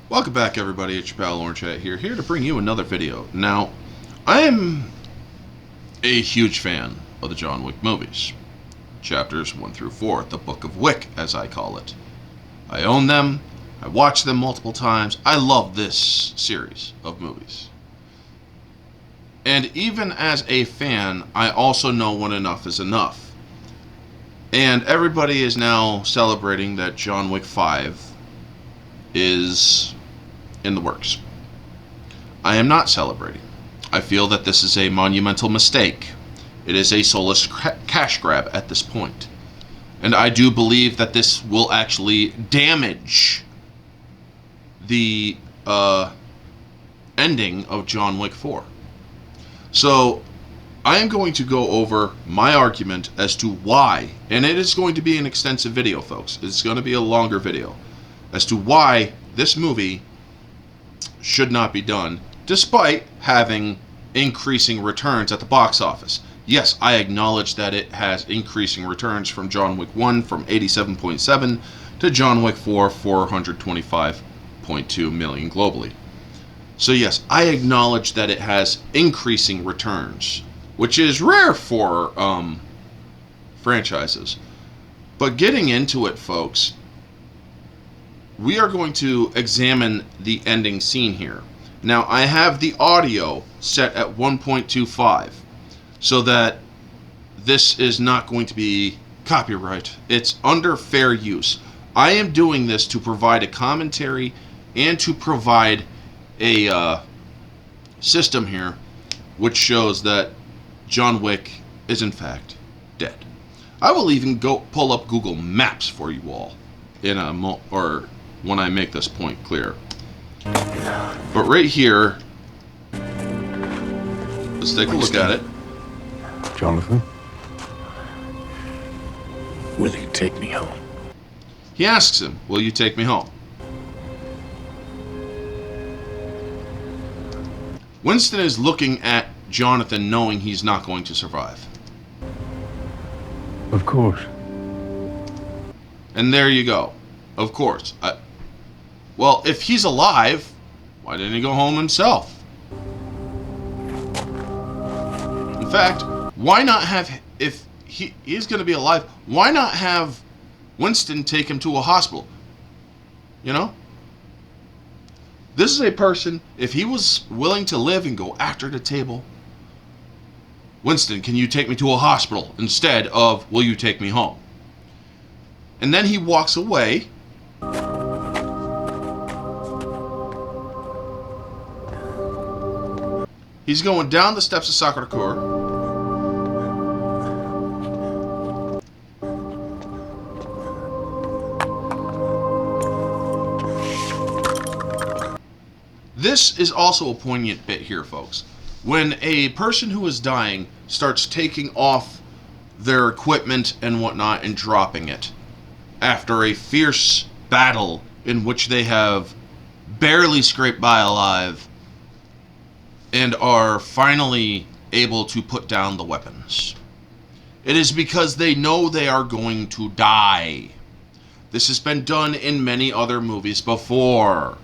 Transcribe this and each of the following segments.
Welcome back, everybody. It's your pal Orange Hat here to bring you another video. Now, I am a huge fan of the John Wick movies. Chapters 1 through 4, the Book of Wick, as I call it. I own them. I watched them multiple times. I love this series of movies. And even as a fan, I also know when enough is enough. And everybody is now celebrating that John Wick 5 is in the works. I am not celebrating. I feel that this is a monumental mistake. It is a soulless cash grab at this point. And I do believe that this will actually damage the ending of John Wick 4. So, I am going to go over my argument as to why, and it is going to be an extensive video, folks. It's going to be a longer video, as to why this movie should not be done, despite having increasing returns at the box office. Yes, I acknowledge that it has increasing returns from John Wick 1 from 87.7 to John Wick 4 425.2 million globally. So yes, I acknowledge that it has increasing returns, which is rare for franchises. But getting into it, folks, we are going to examine the ending scene here. Now, I have the audio set at 1.25, so that this is not going to be copyright. It's under fair use. I am doing this to provide a commentary and to provide a system here which shows that John Wick is in fact dead. I will even go pull up Google Maps for you all in a when I make this point clear. But right here, let's take a look at it. Jonathan, will you take me home? He asks him, "Will you take me home?" Winston is looking at Jonathan, knowing he's not going to survive. Of course. And there you go. Of course. Well, if he's alive, why didn't he go home himself? In fact, why not have, if he's going to be alive, why not have Winston take him to a hospital? You know? This is a person, if he was willing to live and go after the table, Winston, can you take me to a hospital instead of, will you take me home? And then he walks away. He's going down the steps of Sacre-couer. This is also a poignant bit here, folks. When a person who is dying starts taking off their equipment and whatnot and dropping it after a fierce battle in which they have barely scraped by alive and are finally able to put down the weapons, it is because they know they are going to die. This has been done in many other movies before.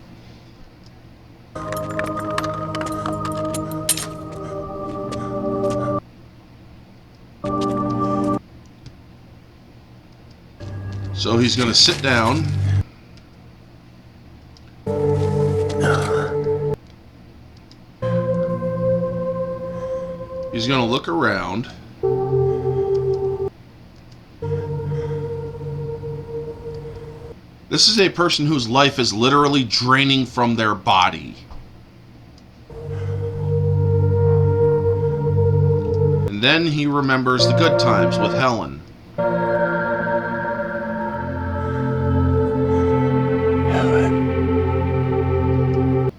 So he's going to sit down. He's going to look around. This is a person whose life is literally draining from their body. And then he remembers the good times with Helen.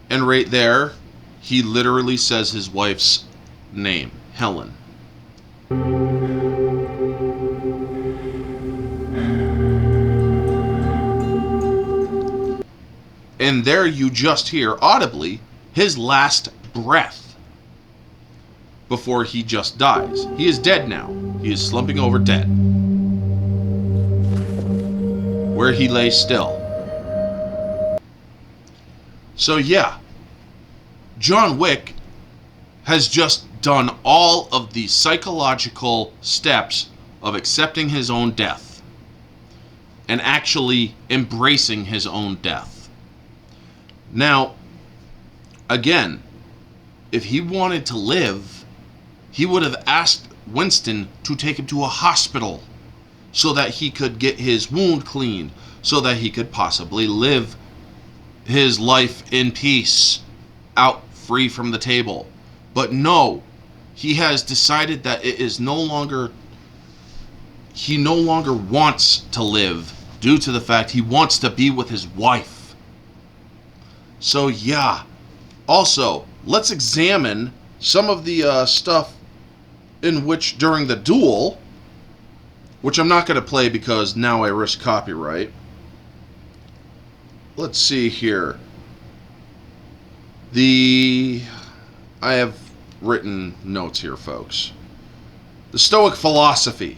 And right there, he literally says his wife's name, Helen. And there you just hear audibly his last breath before he just dies. He is dead now. He is slumping over dead, where he lay still. So yeah, John Wick has just done all of the psychological steps of accepting his own death and actually embracing his own death. Now, again, if he wanted to live, he would have asked Winston to take him to a hospital so that he could get his wound cleaned, so that he could possibly live his life in peace, out free from the table. But no, he has decided that it is no longer, he no longer wants to live due to the fact he wants to be with his wife. So yeah, also, let's examine some of the stuff in which during the duel, which I'm not going to play because now I risk copyright. Let's see here. I have written notes here, folks. The Stoic philosophy,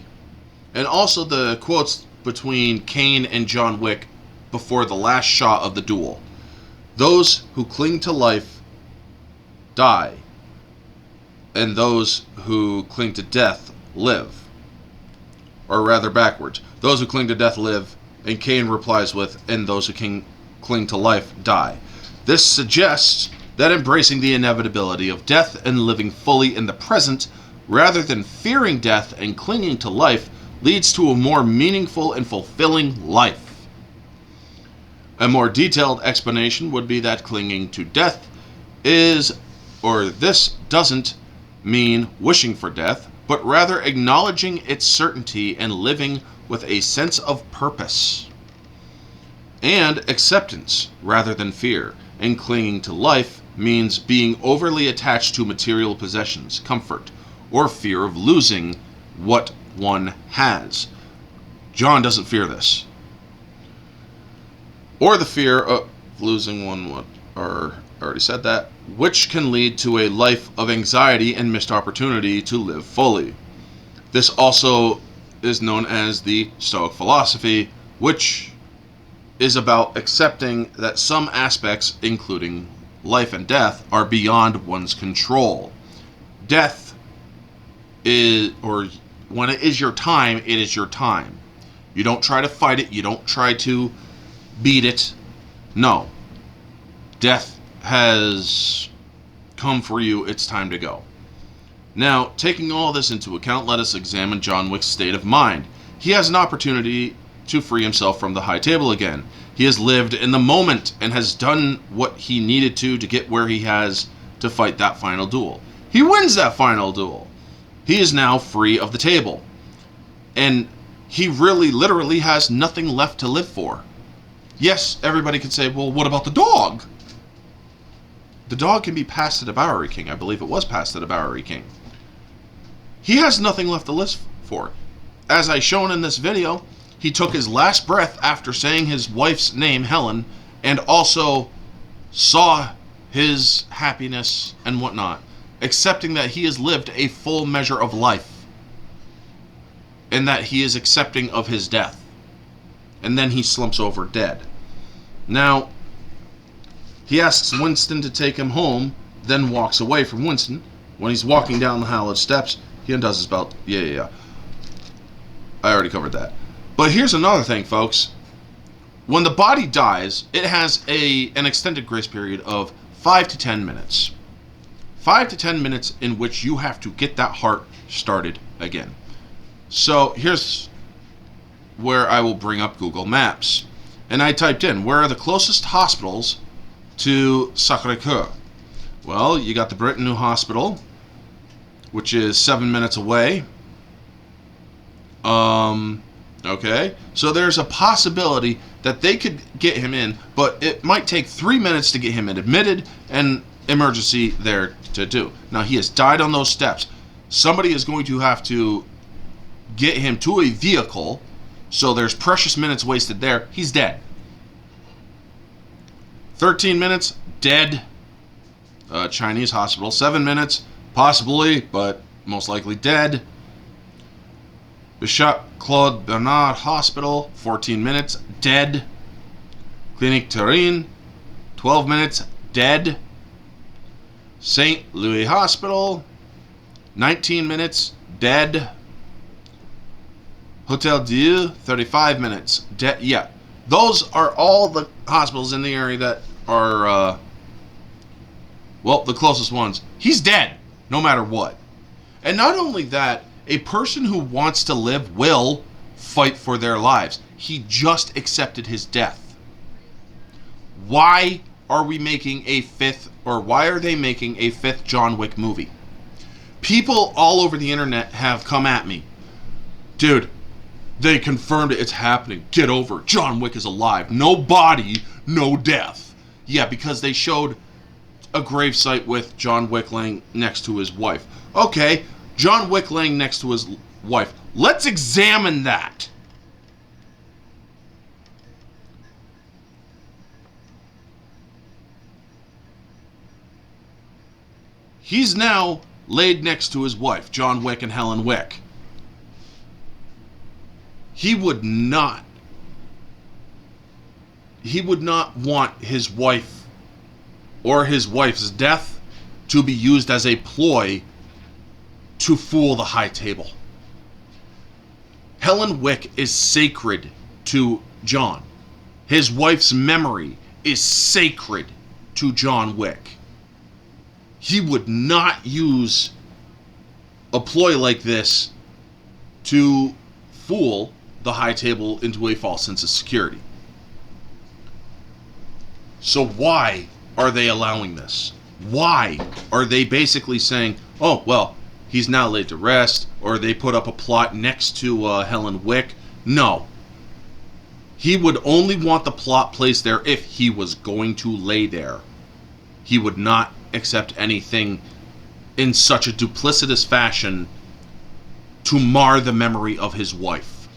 and also the quotes between Kane and John Wick before the last shot of the duel. Those who cling to life die, and those who cling to death live. Or rather backwards. Those who cling to death live, and Kane replies with, and those who cling to life die. This suggests that embracing the inevitability of death and living fully in the present, rather than fearing death and clinging to life, leads to a more meaningful and fulfilling life. A more detailed explanation would be that clinging to death this doesn't mean wishing for death, but rather acknowledging its certainty and living with a sense of purpose and acceptance rather than fear. And clinging to life means being overly attached to material possessions, comfort, or fear of losing what one has. John doesn't fear this. Or the fear of losing one, or I already said that, which can lead to a life of anxiety and missed opportunity to live fully. This also is known as the Stoic philosophy, which is about accepting that some aspects, including life and death, are beyond one's control. Death is, or when it is your time, it is your time. You don't try to fight it. You don't try to beat it. No. Death has come for you. It's time to go. Now, taking all this into account, let us examine John Wick's state of mind. He has an opportunity to free himself from the high table again. He has lived in the moment and has done what he needed to get where he has to fight that final duel. He wins that final duel. He is now free of the table. And he really, literally has nothing left to live for. Yes, everybody could say, well, what about the dog? The dog can be passed to the Bowery King. I believe it was passed to the Bowery King. He has nothing left to live for. As I shown in this video, he took his last breath after saying his wife's name, Helen, and also saw his happiness and whatnot, accepting that he has lived a full measure of life and that he is accepting of his death. And then he slumps over dead. Now, he asks Winston to take him home, then walks away from Winston. When he's walking down the hallowed steps, he undoes his belt. Yeah. I already covered that. But here's another thing, folks. When the body dies, it has an extended grace period of 5 to 10 minutes. 5 to 10 minutes in which you have to get that heart started again. So here's where I will bring up Google Maps. And I typed in, where are the closest hospitals to Sacre-Couer? Well, you got the Brittany Hospital, which is 7 minutes away. Okay, so there's a possibility that they could get him in, but it might take 3 minutes to get him admitted and emergency there to do. Now, he has died on those steps. Somebody is going to have to get him to a vehicle, so there's precious minutes wasted there. He's dead. 13 minutes, dead. Chinese hospital, 7 minutes, possibly, but most likely dead. Bishop Claude Bernard Hospital, 14 minutes, dead. Clinique Turin, 12 minutes, dead. St. Louis Hospital, 19 minutes, dead. Hotel Dieu, 35 minutes, dead. Yeah, those are all the hospitals in the area that are, the closest ones. He's dead, no matter what. And not only that, a person who wants to live will fight for their lives. He just accepted his death. Why are we making a fifth, or why are they making a fifth John Wick movie? People all over the internet have come at me. Dude, they confirmed it. It's happening. Get over it. John Wick is alive. No body, no death. Yeah, because they showed a gravesite with John Wick laying next to his wife. Okay, John Wick laying next to his wife. Let's examine that. He's now laid next to his wife, John Wick and Helen Wick. He would not want his wife or his wife's death to be used as a ploy to fool the high table. Helen Wick is sacred to John. His wife's memory is sacred to John Wick. He would not use a ploy like this to fool the high table into a false sense of security. So why are they allowing this? Why are they basically saying, oh, well, he's now laid to rest, or they put up a plot next to Helen Wick? No. He would only want the plot placed there if he was going to lay there. He would not accept anything in such a duplicitous fashion to mar the memory of his wife.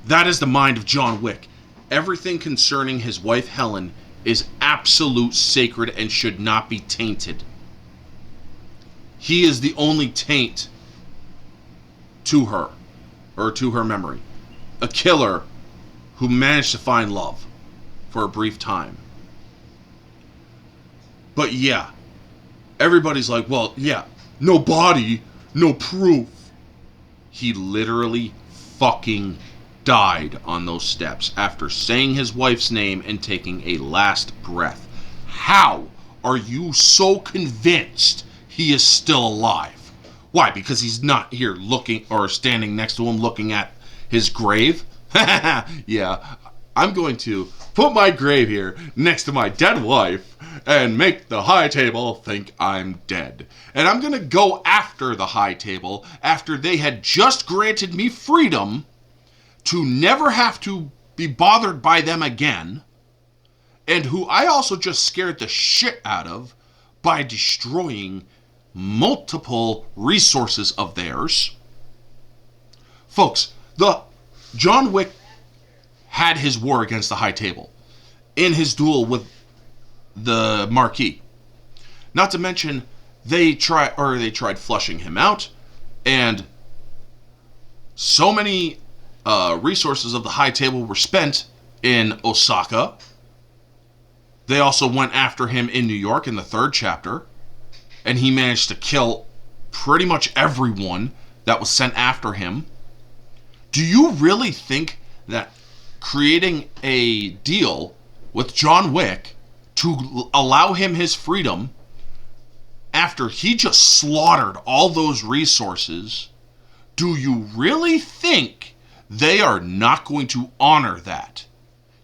That is the mind of John Wick. Everything concerning his wife Helen is absolute sacred and should not be tainted. He is the only taint to her, or to her memory. A killer who managed to find love for a brief time. But yeah, everybody's like, well, yeah, no body, no proof. He literally fucking died on those steps after saying his wife's name and taking a last breath. How are you so convinced he is still alive? Why? Because he's not here looking or standing next to him looking at his grave? Yeah, I'm going to put my grave here next to my dead wife and make the high table think I'm dead. And I'm going to go after the high table after they had just granted me freedom to never have to be bothered by them again, and who I also just scared the shit out of by destroying multiple resources of theirs. Folks, the John Wick had his war against the high table in his duel with the Marquis. Not to mention, they tried flushing him out, and so many resources of the high table were spent in Osaka. They also went after him in New York in the third chapter, and he managed to kill pretty much everyone that was sent after him. Do you really think that creating a deal with John Wick to allow him his freedom after he just slaughtered all those resources, do you really think they are not going to honor that?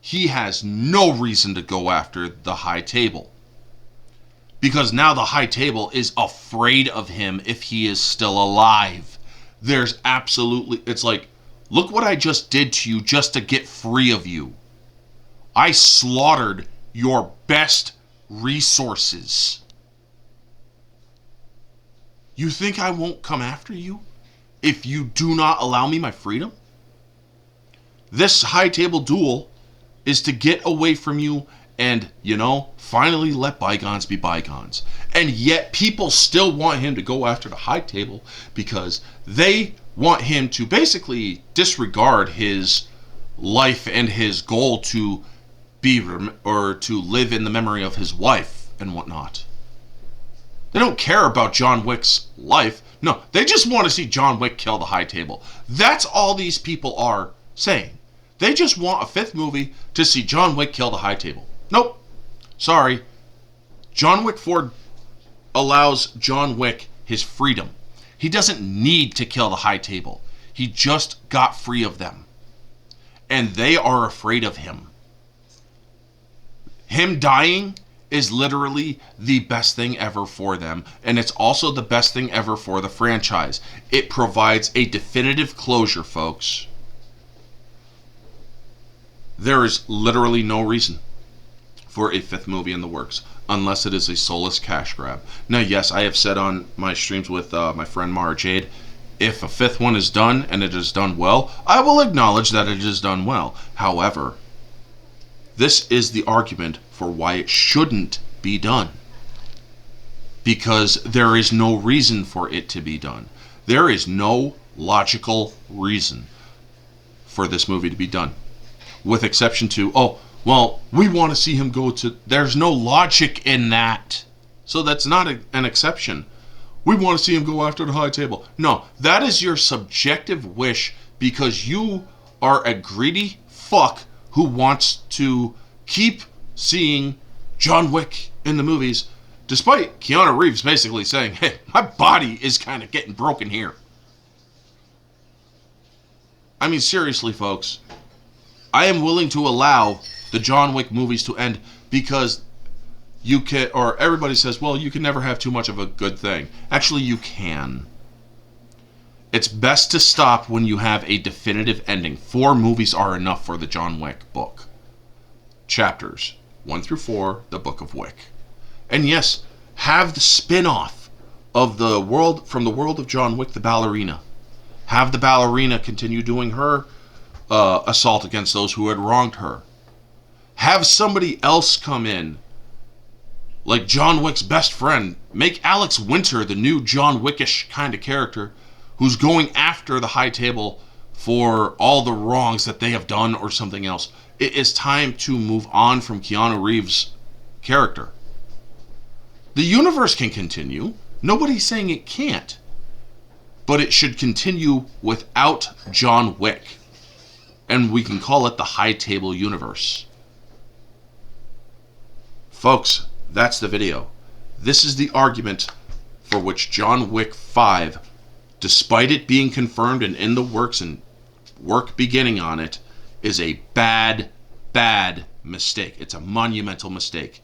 He has no reason to go after the high table, because now the high table is afraid of him if he is still alive. There's absolutely, it's like, look what I just did to you just to get free of you. I slaughtered your best resources. You think I won't come after you if you do not allow me my freedom? This high table duel is to get away from you and, finally let bygones be bygones. And yet people still want him to go after the high table because they want him to basically disregard his life and his goal to or to live in the memory of his wife and whatnot. They don't care about John Wick's life. No, they just want to see John Wick kill the High Table. That's all these people are saying. They just want a fifth movie to see John Wick kill the High Table. Nope. Sorry. John Wick 4 allows John Wick his freedom. He doesn't need to kill the High Table. He just got free of them. And they are afraid of him. Him dying is literally the best thing ever for them, and it's also the best thing ever for the franchise. It provides a definitive closure, folks. There is literally no reason for a fifth movie in the works, unless it is a soulless cash grab. Now, yes, I have said on my streams with my friend Mara Jade, if a fifth one is done, and it is done well, I will acknowledge that it is done well. However, this is the argument for why it shouldn't be done. Because there is no reason for it to be done. There is no logical reason for this movie to be done. With exception to, oh, well, we want to see him go to... There's no logic in that. So that's not an exception. We want to see him go after the High Table. No, that is your subjective wish because you are a greedy fuck who wants to keep seeing John Wick in the movies, despite Keanu Reeves basically saying, hey, my body is kind of getting broken here. I mean, seriously, folks, I am willing to allow the John Wick movies to end because you can, or everybody says, well, you can never have too much of a good thing. Actually, you can. It's best to stop when you have a definitive ending. 4 movies are enough for the John Wick book. Chapters 1 through 4, the Book of Wick. And yes, have the spin-off of the world, from the world of John Wick, the ballerina. Have the ballerina continue doing her assault against those who had wronged her. Have somebody else come in, like John Wick's best friend. Make Alex Winter the new John Wickish kind of character who's going after the High Table for all the wrongs that they have done or something else. It is time to move on from Keanu Reeves' character. The universe can continue. Nobody's saying it can't. But it should continue without John Wick. And we can call it the High Table universe. Folks, that's the video. This is the argument for which John Wick 5, despite it being confirmed and in the works and work beginning on it, is a bad, bad mistake. It's a monumental mistake.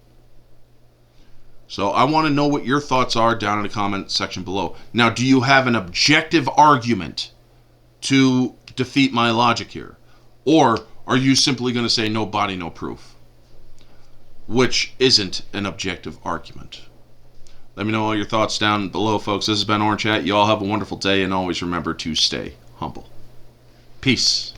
So I want to know what your thoughts are down in the comment section below. Now, do you have an objective argument to defeat my logic here? Or are you simply going to say no body, no proof? Which isn't an objective argument. Let me know all your thoughts down below, folks. This has been Orange Hat. You all have a wonderful day, and always remember to stay humble. Peace.